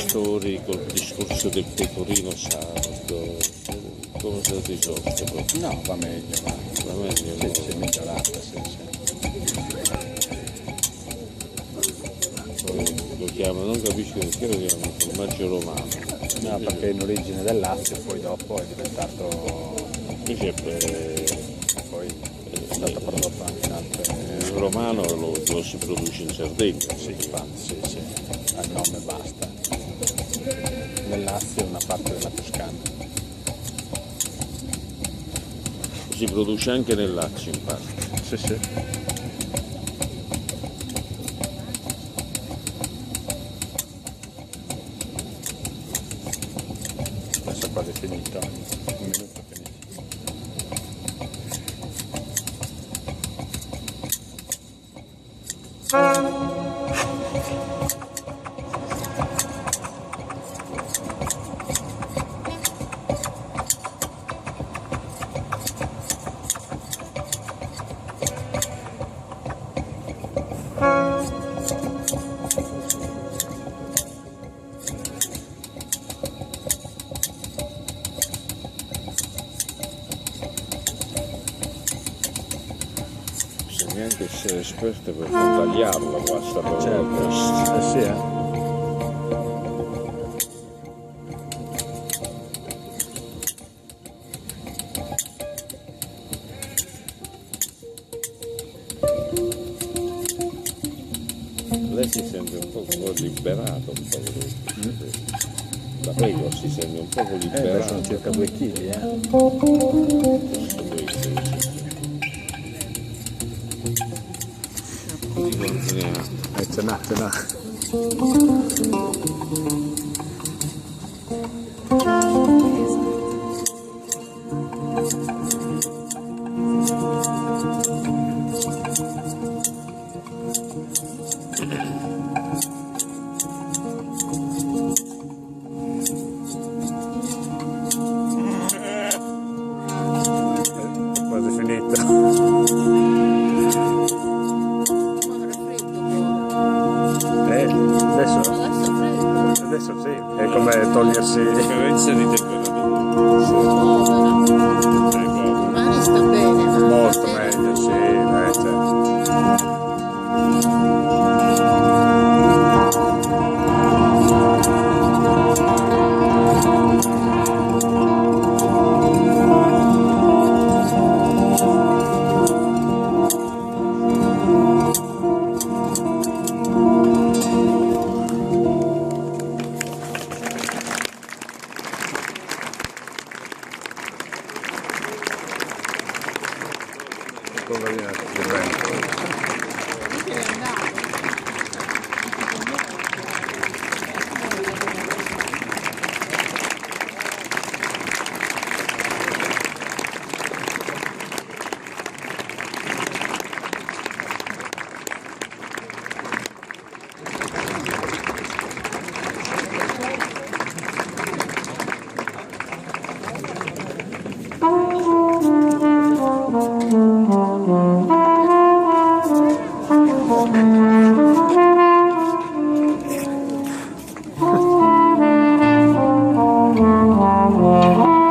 Storico, il discorso del pecorino sardo, come se lo risolve proprio? No, va meglio, Va meglio, sì, migliorata, sì. Poi lo chiamano, non capisco perché lo chiamano formaggio romano. No, perché in origine del Lazio poi dopo è diventato, Invece poi è stato prodotto anche in altre. il romano lo si produce in Sardegna. Sì, infatti, sì, al nome basta. Nel Lazio è una parte della Toscana. Si produce anche nel Lazio in parte. Sì. Adesso è quasi finito, un minuto è finito. Neanche essere esperte per non tagliarlo, basta proprio questo. Sì, Lei si sente un po' liberato, un po'. La prego, si sente un po' liberato. sono circa 2 kg, ce n'ha. Quasi finito. Adesso sì, è come togliersi. Differenza di temperatura. Sì.